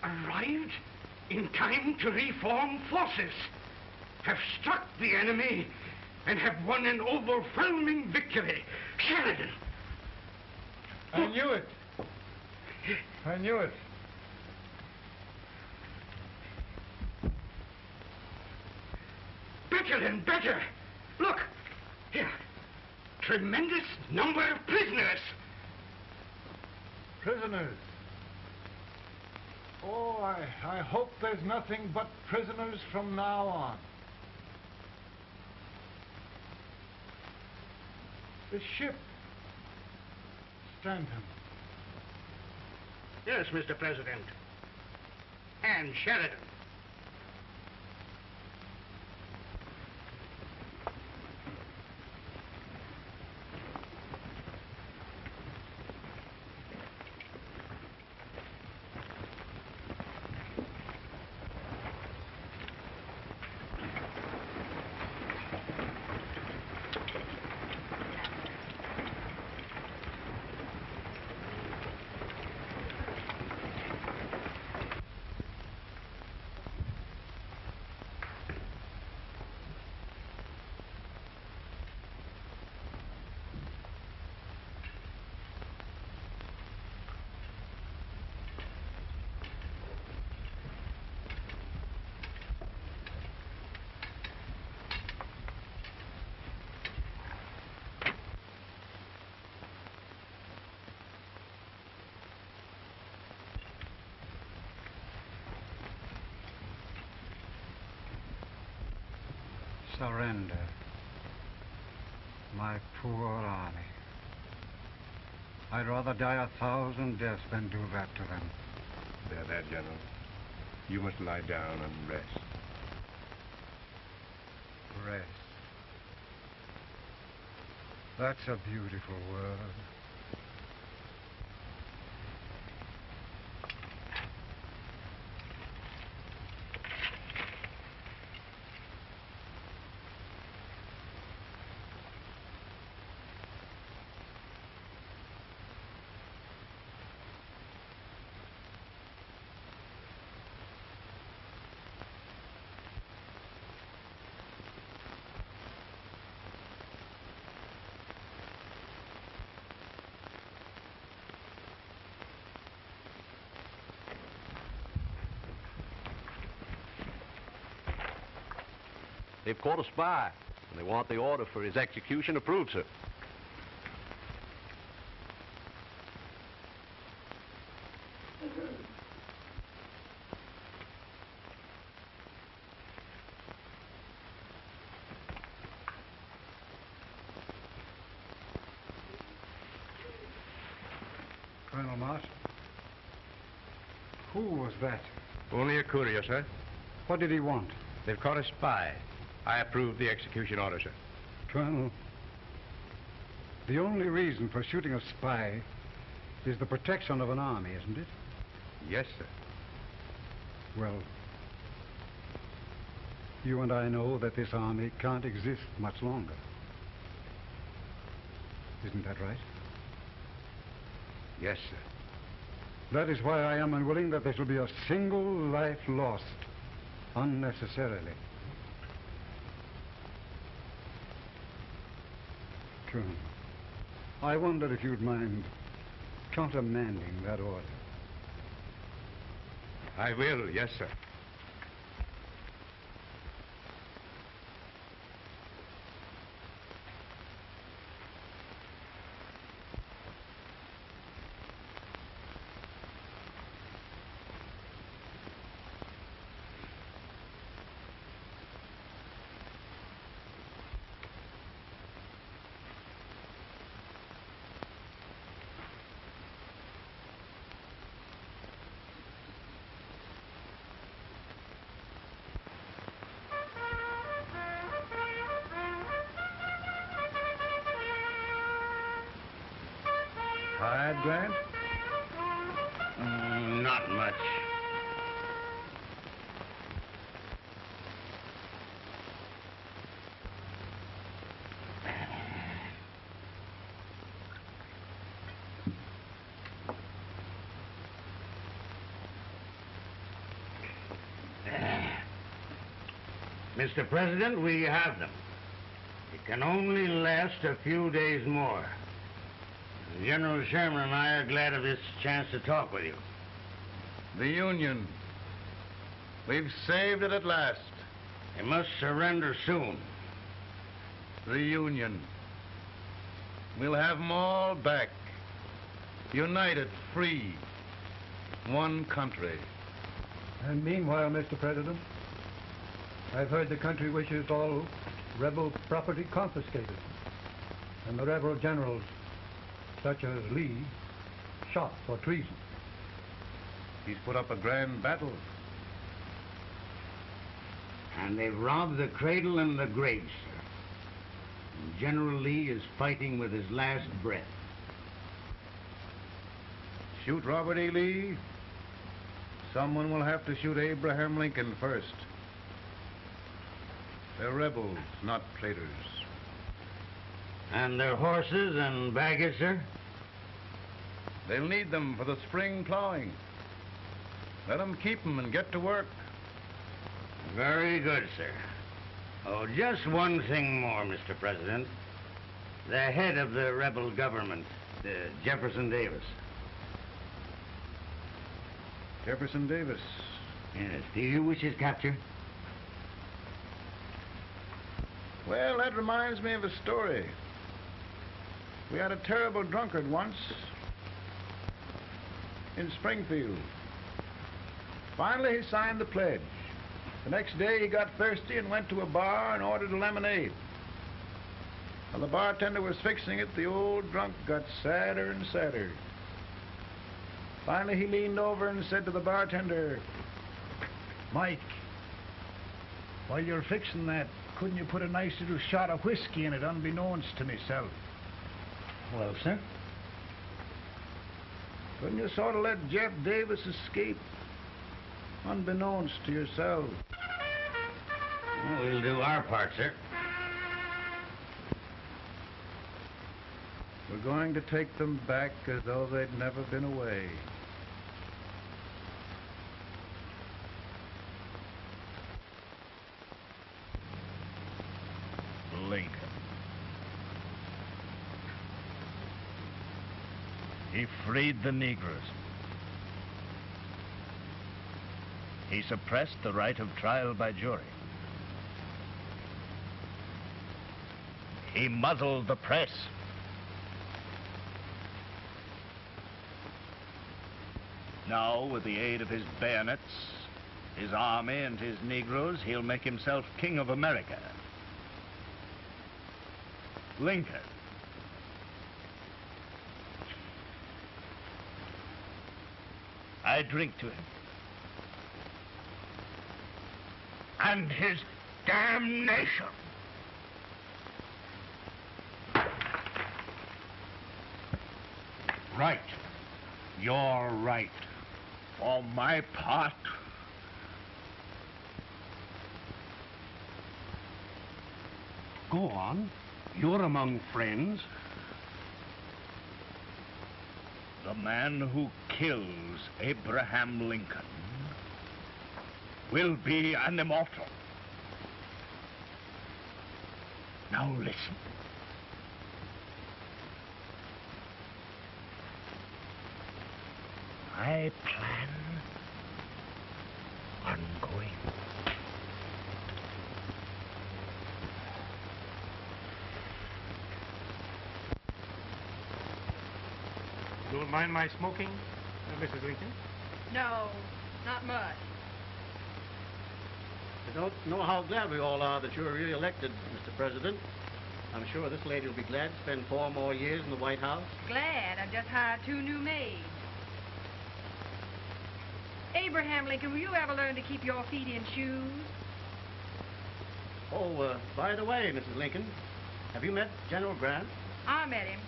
Arrived in time to reform forces, have struck the enemy, and have won an overwhelming victory. Sheridan! I knew it. I knew it. Better and better. Look, here. Tremendous number of prisoners. Prisoners? Oh, I hope there's nothing but prisoners from now on. The ship. Stanton. Yes, Mr. President. And Sheridan. surrender. My poor army. I'd rather die 1,000 deaths than do that to them. There, General. You must lie down and rest. Rest. That's a beautiful word. They've caught a spy, and they want the order for his execution approved, sir. Colonel Marsh, who was that? Only a courier, sir. What did he want? They've caught a spy. I approve the execution order, sir. Colonel, the only reason for shooting a spy is the protection of an army, isn't it? Yes, sir. Well, you and I know that this army can't exist much longer. Isn't that right? Yes, sir. That is why I am unwilling that there shall be a single life lost unnecessarily. Colonel, I wonder if you'd mind countermanding that order. I will, yes, sir. Tired, Grant? Not much. Mr. President, we have them. It can only last a few days more. General Sherman and I are glad of this chance to talk with you. The Union. We've saved it at last. They must surrender soon. The Union. We'll have them all back. United, free. One country. And meanwhile, Mr. President, I've heard the country wishes all rebel property confiscated, and the rebel generals, such as Lee, shot for treason. He's put up a grand battle. And they've robbed the cradle and the grave, sir. And General Lee is fighting with his last breath. Shoot Robert E. Lee? Someone will have to shoot Abraham Lincoln first. They're rebels, not traitors. And their horses and baggage, sir? They'll need them for the spring plowing. Let them keep them and get to work. Very good, sir. Oh, just one thing more, Mr. President. The head of the rebel government, Jefferson Davis. Jefferson Davis? Yes. Do you wish his capture? Well, that reminds me of a story. We had a terrible drunkard once in Springfield. Finally, he signed the pledge. The next day he got thirsty and went to a bar and ordered a lemonade. While the bartender was fixing it, the old drunk got sadder and sadder. Finally he leaned over and said to the bartender, "Mike, while you're fixing that, couldn't you put a nice little shot of whiskey in it unbeknownst to myself?" Well, sir? Couldn't you sort of let Jeff Davis escape unbeknownst to yourself? Well, we'll do our part, sir. We're going to take them back as though they'd never been away. Lincoln. He freed the Negroes. He suppressed the right of trial by jury. He muzzled the press. Now, with the aid of his bayonets, his army, and his Negroes, he'll make himself King of America. Lincoln. I drink to him. And his damnation. Right. You're right. For my part, Go on. You're among friends. the man who kills Abraham Lincoln will be an immortal. Now listen. I plan on going. Don't mind my smoking, Mrs. Lincoln? No, not much. I don't know how glad we all are that you're re-elected, Mr. President. I'm sure this lady will be glad to spend 4 more years in the White House. Glad I've just hired 2 new maids. Abraham Lincoln, will you ever learn to keep your feet in shoes? Oh, by the way, Mrs. Lincoln, have you met General Grant? I met him.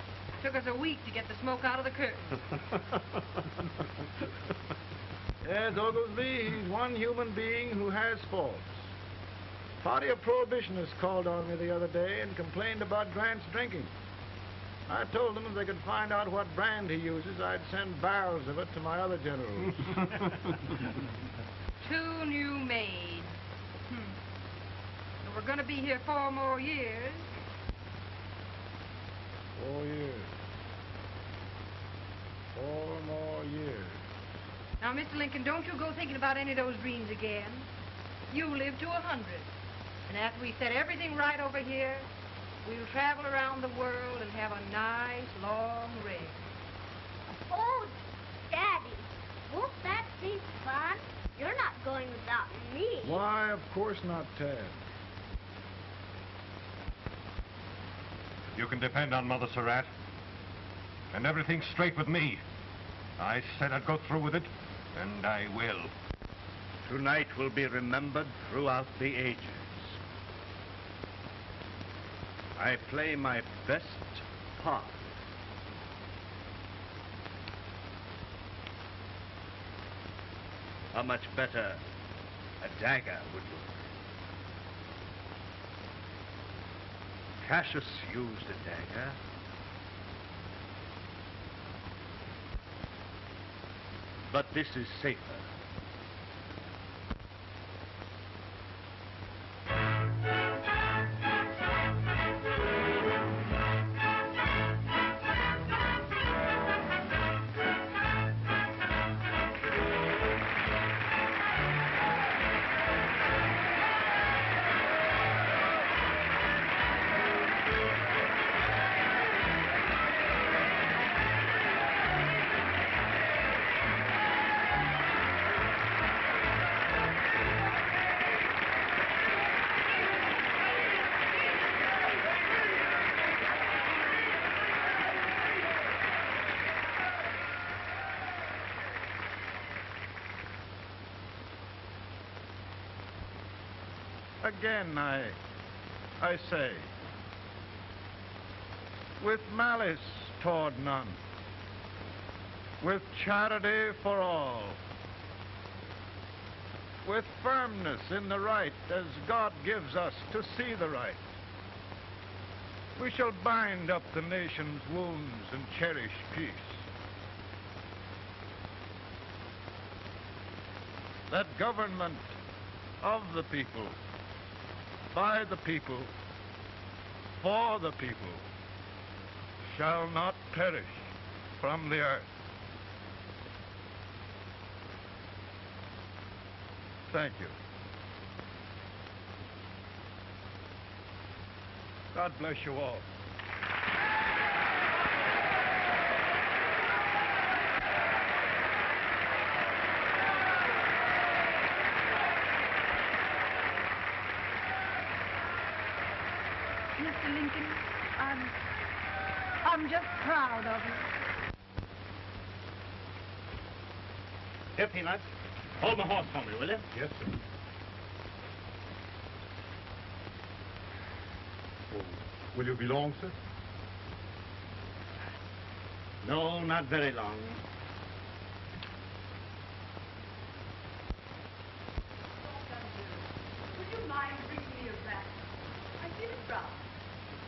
Took us a week to get the smoke out of the curtain. Yes, Oglesby, he's one human being who has faults. A party of prohibitionists called on me the other day and complained about Grant's drinking. I told them if they could find out what brand he uses, I'd send barrels of it to my other generals. 2 new maids. So we're going to be here 4 more years. 4 years. 4 more years. Now, Mr. Lincoln, don't you go thinking about any of those dreams again. You live to 100. And after we set everything right over here, we'll travel around the world and have a nice, long rest. Oh, Daddy, won't that be fun? You're not going without me. Why, of course not, Tad. You can depend on Mother Surratt. And everything's straight with me. I said I'd go through with it, and I will. Tonight will be remembered throughout the ages. I play my best part. How much better a dagger would look. Cassius used a dagger. But this is safer. Again, I say, with malice toward none, with charity for all, with firmness in the right as God gives us to see the right, we shall bind up the nation's wounds and cherish peace. That government of the people, by the people, for the people, shall not perish from the earth. Thank you. God bless you all. Mr. Lincoln, I'm just proud of you. Here, Peanuts. Hold my horse for me, will you? Yes, sir. Oh, will you be long, sir? No, not very long. Would you mind bringing me a rat? I feel it brown.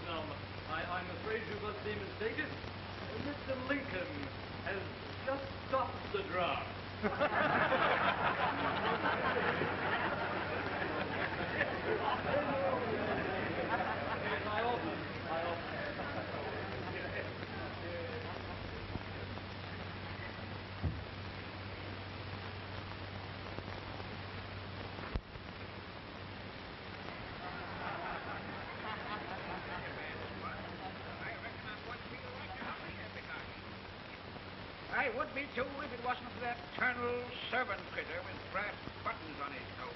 No, I'm afraid you must be mistaken. Mr. Lincoln has just stopped the draft. I would be too if it wasn't for that eternal servant critter with brass buttons on his coat.